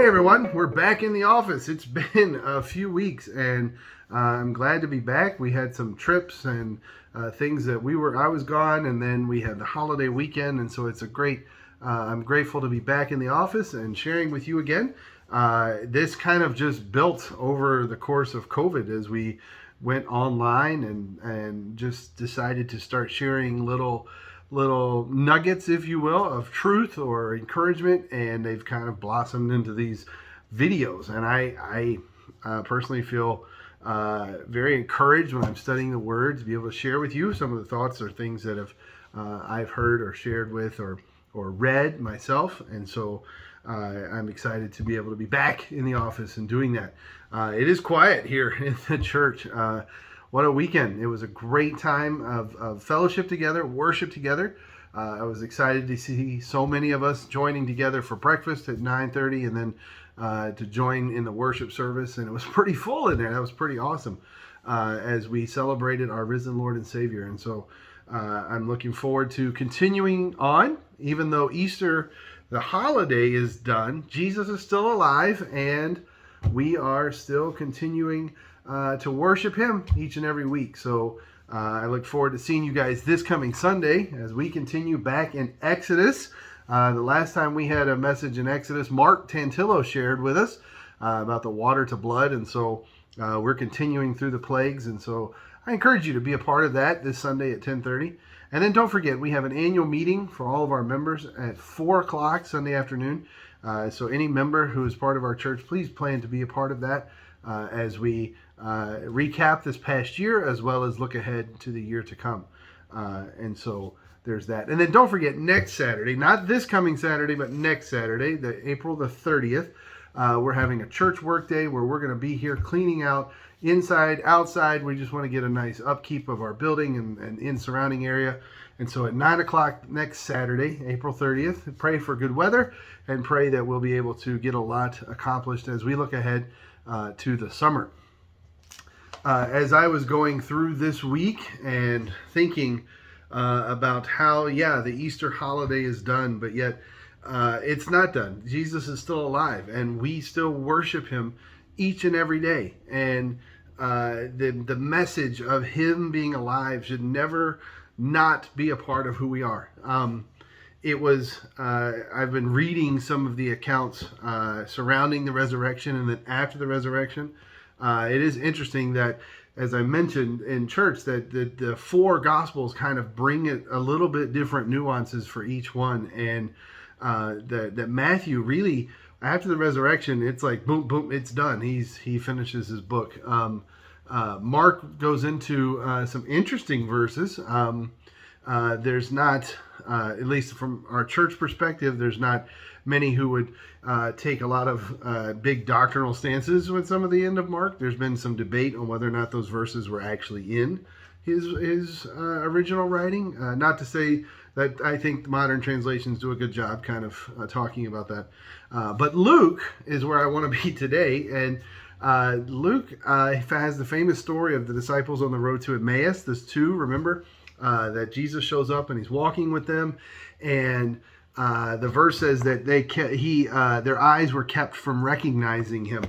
Hey everyone, we're back in the office. It's been a few weeks and I'm glad to be back. We had some trips and things that I was gone, and then we had the holiday weekend, and so it's a great, I'm grateful to be back in the office and sharing with you again. This kind of just built over the course of COVID as we went online and just decided to start sharing little nuggets, if you will, of truth or encouragement, and they've kind of blossomed into these videos. And I personally feel very encouraged when I'm studying the Word to be able to share with you some of the thoughts or things that I've heard or shared with or read myself. And so I'm excited to be able to be back in the office and doing that. It is quiet here in the church. What a weekend. It was a great time of fellowship together, worship together. I was excited to see so many of us joining together for breakfast at 9:30 and then to join in the worship service. And it was pretty full in there. That was pretty awesome as we celebrated our risen Lord and Savior. And so I'm looking forward to continuing on. Even though Easter, the holiday, is done, Jesus is still alive, and we are still continuing to worship Him each and every week. So I look forward to seeing you guys this coming Sunday as we continue back in Exodus. The last time we had a message in Exodus, Mark Tantillo shared with us about the water to blood, and so we're continuing through the plagues, and so I encourage you to be a part of that this Sunday at 10:30. And then don't forget, we have an annual meeting for all of our members at 4 o'clock Sunday afternoon. So any member who is part of our church, please plan to be a part of that as we recap this past year, as well as look ahead to the year to come. And so there's that. And then don't forget, next Saturday, not this coming Saturday, but next Saturday, April the 30th, we're having a church work day where we're going to be here cleaning out inside, outside. We just want to get a nice upkeep of our building and in surrounding area. And so at 9 o'clock next Saturday, April 30th, pray for good weather and pray that we'll be able to get a lot accomplished as we look ahead to the summer. As I was going through this week and thinking about how, the Easter holiday is done, but yet it's not done. Jesus is still alive, and we still worship Him each and every day. And the message of Him being alive should never not be a part of who we are. I've been reading some of the accounts surrounding the resurrection and then after the resurrection. It is interesting that, as I mentioned in church, that the four Gospels kind of bring it a little bit different nuances for each one. And that Matthew really, after the resurrection, it's like, boom, boom, it's done. He finishes his book. Mark goes into some interesting verses. There's not, at least from our church perspective, there's not many who would take a lot of big doctrinal stances with some of the end of Mark. There's been some debate on whether or not those verses were actually in his original writing. Not to say that I think modern translations do a good job kind of talking about that. But Luke is where I want to be today. And Luke has the famous story of the disciples on the road to Emmaus. There's two, remember, that Jesus shows up and He's walking with them. And the verse says that their eyes were kept from recognizing Him.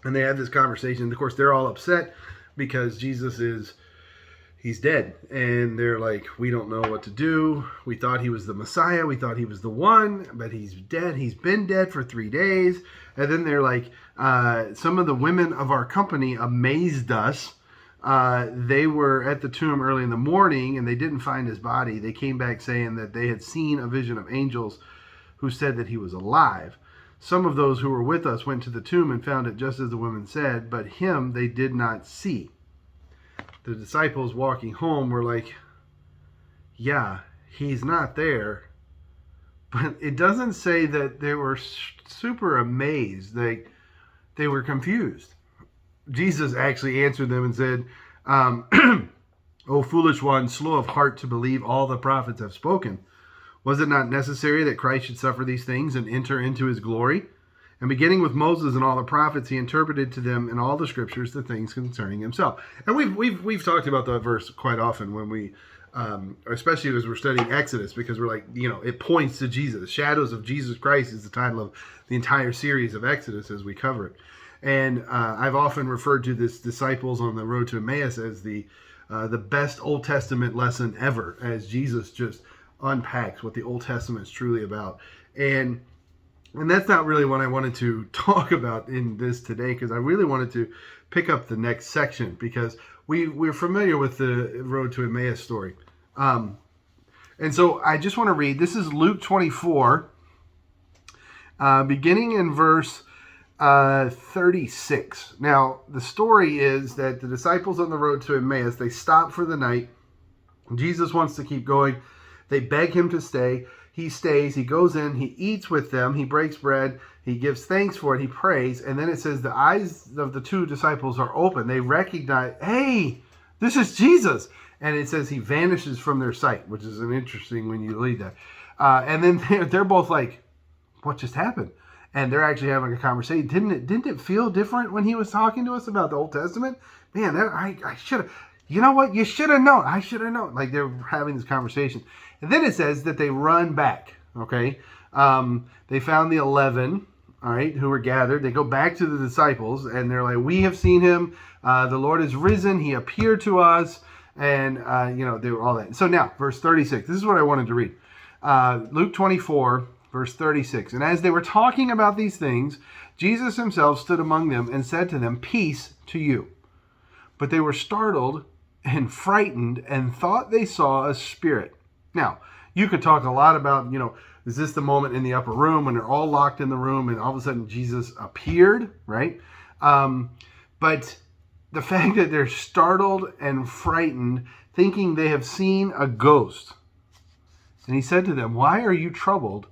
And they had this conversation. Of course, they're all upset because He's dead. And they're like, we don't know what to do. We thought He was the Messiah. We thought He was the one, but He's dead. He's been dead for 3 days. And then they're like, some of the women of our company amazed us. They were at the tomb early in the morning and they didn't find His body. They came back saying that they had seen a vision of angels who said that He was alive. Some of those who were with us went to the tomb and found it just as the women said, but Him they did not see. The disciples walking home were like, He's not there. But it doesn't say that they were super amazed. They were confused. Jesus actually answered them and said, O foolish one, slow of heart to believe all the prophets have spoken. Was it not necessary that Christ should suffer these things and enter into His glory? And beginning with Moses and all the prophets, He interpreted to them in all the scriptures the things concerning Himself. And we've talked about that verse quite often when we especially as we're studying Exodus, because we're like, it points to Jesus. Shadows of Jesus Christ is the title of the entire series of Exodus as we cover it. And I've often referred to this disciples on the road to Emmaus as the best Old Testament lesson ever, as Jesus just unpacks what the Old Testament is truly about. And that's not really what I wanted to talk about in this today, because I really wanted to pick up the next section, because we're familiar with the road to Emmaus story. And so I just want to read, this is Luke 24, beginning in verse 36. Now, the story is that the disciples on the road to Emmaus, they stop for the night. Jesus wants to keep going. They beg him to stay. He stays. He goes in. He eats with them. He breaks bread. He gives thanks for it. He prays. And then it says the eyes of the two disciples are open. They recognize, hey, this is Jesus. And it says he vanishes from their sight, which is an interesting when you read that. And then they're both like, what just happened? And they're actually having a conversation. Didn't it feel different when he was talking to us about the Old Testament? Man, I should have. You know what? You should have known. I should have known. Like, they're having this conversation. And then it says that they run back, okay? They found the 11, all right, who were gathered. They go back to the disciples, and they're like, we have seen him. The Lord is risen. He appeared to us. And, they were all that. So now, verse 36. This is what I wanted to read. Luke 24, verse 36. And as they were talking about these things, Jesus himself stood among them and said to them, peace to you. But they were startled and frightened and thought they saw a spirit. Now, you could talk a lot about, is this the moment in the upper room when they're all locked in the room and all of a sudden Jesus appeared, right? But the fact that they're startled and frightened, thinking they have seen a ghost. And he said to them, why are you troubled?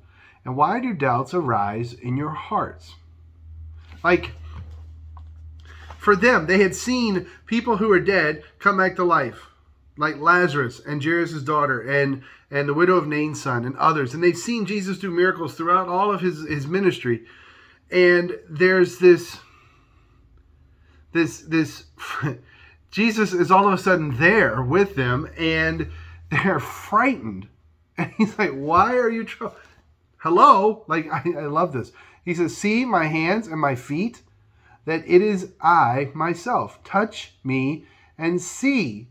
And why do doubts arise in your hearts? Like, for them, they had seen people who were dead come back to life, like Lazarus and Jairus' daughter and the widow of Nain's son and others. And they've seen Jesus do miracles throughout all of his ministry. And there's this Jesus is all of a sudden there with them, and they're frightened. And he's like, why are you troubled? Hello? Like, I love this. He says, see my hands and my feet, that it is I myself. Touch me and see.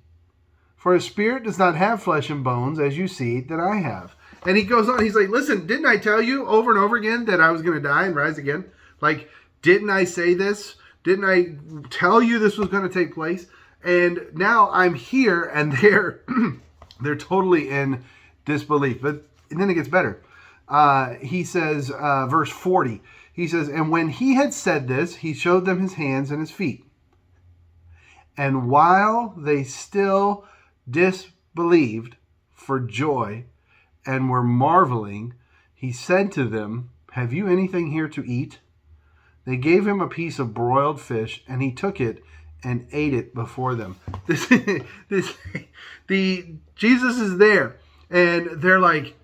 For a spirit does not have flesh and bones, as you see that I have. And he goes on, he's like, listen, didn't I tell you over and over again that I was going to die and rise again? Like, didn't I say this? Didn't I tell you this was going to take place? And now I'm here, and they're totally in disbelief. But then it gets better. He says, verse 40, he says, and when he had said this, he showed them his hands and his feet. And while they still disbelieved for joy and were marveling, he said to them, have you anything here to eat? They gave him a piece of broiled fish, and he took it and ate it before them. Jesus is there, and they're like,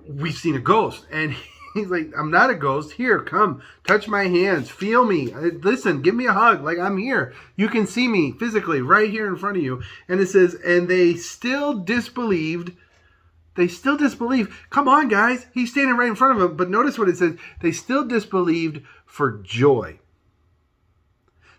we've seen a ghost. And he's like, I'm not a ghost. Here, come, touch my hands, feel me. Listen, give me a hug. Like, I'm here. You can see me physically right here in front of you. And it says, and they still disbelieved. They still disbelieved. Come on, guys. He's standing right in front of them. But notice what it says. They still disbelieved for joy.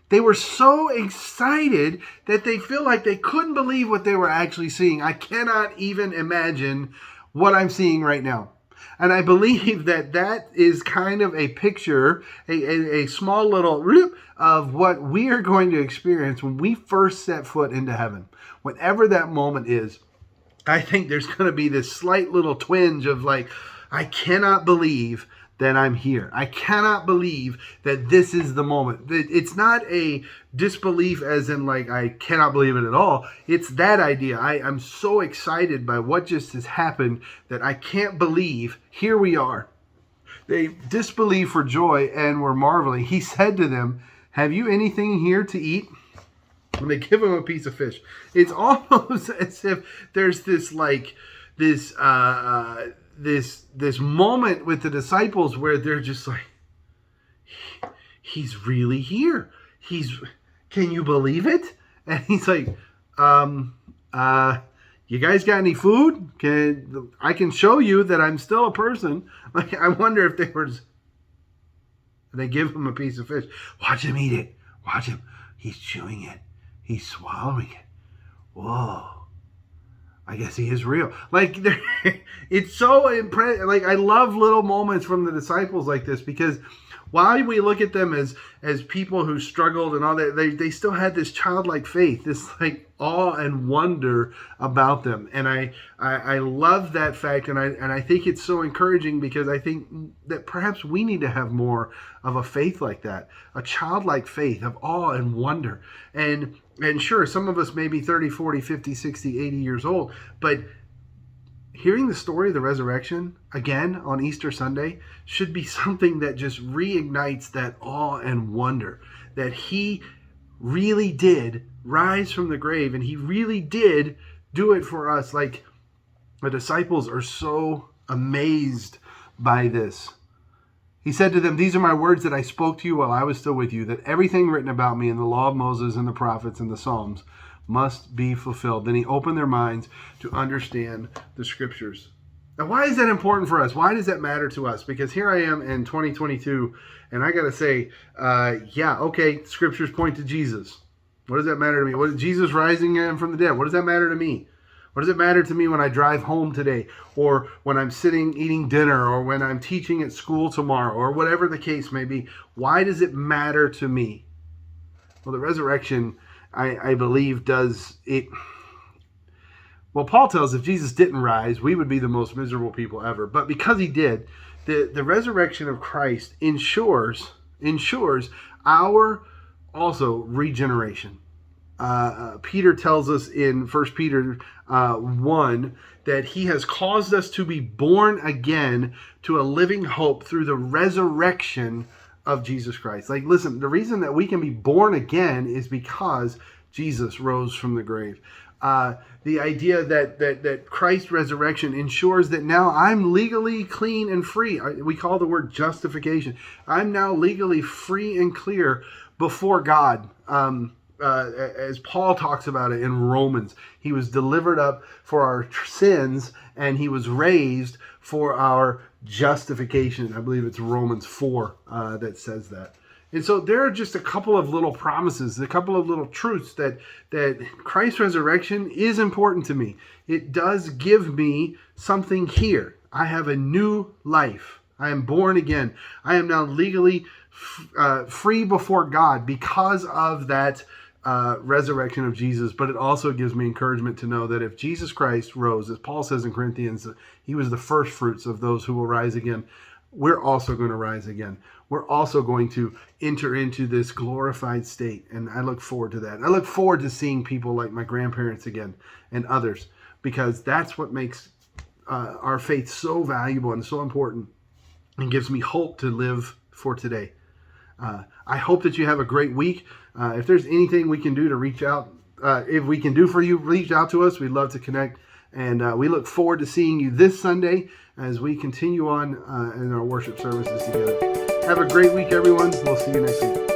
They were so excited that they feel like they couldn't believe what they were actually seeing. I cannot even imagine what I'm seeing right now. And I believe that is kind of a picture, a small little of what we are going to experience when we first set foot into heaven. Whatever that moment is, I think there's going to be this slight little twinge of like, I cannot believe that I'm here. I cannot believe that this is the moment. It's not a disbelief as in like, I cannot believe it at all. It's that idea. I'm so excited by what just has happened that I can't believe here we are. They disbelieved for joy and were marveling. He said to them, have you anything here to eat? And they give him a piece of fish. It's almost as if there's this like this moment with the disciples where they're just like, he's really here. Can you believe it? And he's like, You guys got any food? I can show you that I'm still a person. Like, I wonder if they give him a piece of fish. Watch him eat it. Watch him. He's chewing it. He's swallowing it. Whoa. I guess he is real. Like, it's so impressive. Like, I love little moments from the disciples like this, because while we look at them as people who struggled and all that, they still had this childlike faith, this like awe and wonder about them. And I love that fact, and I think it's so encouraging, because I think that perhaps we need to have more of a faith like that, a childlike faith of awe and wonder. And sure, some of us may be 30, 40, 50, 60, 80 years old, but hearing the story of the resurrection again on Easter Sunday should be something that just reignites that awe and wonder that he really did rise from the grave, and he really did do it for us. Like, the disciples are so amazed by this. He said to them, "These are my words that I spoke to you while I was still with you, that everything written about me in the law of Moses and the prophets and the Psalms must be fulfilled." Then he opened their minds to understand the scriptures. Now, why is that important for us? Why does that matter to us? Because here I am in 2022, and I got to say, scriptures point to Jesus. What does that matter to me? What is Jesus rising from the dead? What does that matter to me? What does it matter to me when I drive home today, or when I'm sitting eating dinner, or when I'm teaching at school tomorrow, or whatever the case may be? Why does it matter to me? Well, the resurrection, I believe, does it. Well, Paul tells us if Jesus didn't rise, we would be the most miserable people ever. But because he did, the resurrection of Christ ensures our also regeneration. Peter tells us in 1 Peter 1 that he has caused us to be born again to a living hope through the resurrection of Jesus Christ. Like, listen, the reason that we can be born again is because Jesus rose from the grave. The idea that Christ's resurrection ensures that now I'm legally clean and free. We call the word justification. I'm now legally free and clear before God. As Paul talks about it in Romans, he was delivered up for our sins, and he was raised for our justification. I believe it's Romans 4 that says that. And so there are just a couple of little promises, a couple of little truths that Christ's resurrection is important to me. It does give me something here. I have a new life. I am born again. I am now legally free before God because of that resurrection of Jesus. But it also gives me encouragement to know that if Jesus Christ rose, as Paul says in Corinthians, he was the first fruits of those who will rise again. We're also going to rise again. We're also going to enter into this glorified state. And I look forward to that. I look forward to seeing people like my grandparents again and others, because that's what makes our faith so valuable and so important, and gives me hope to live for today. I hope that you have a great week. If there's anything we can do to reach out, if we can do for you, reach out to us. We'd love to connect. And we look forward to seeing you this Sunday as we continue on in our worship services together. Have a great week, everyone. We'll see you next week.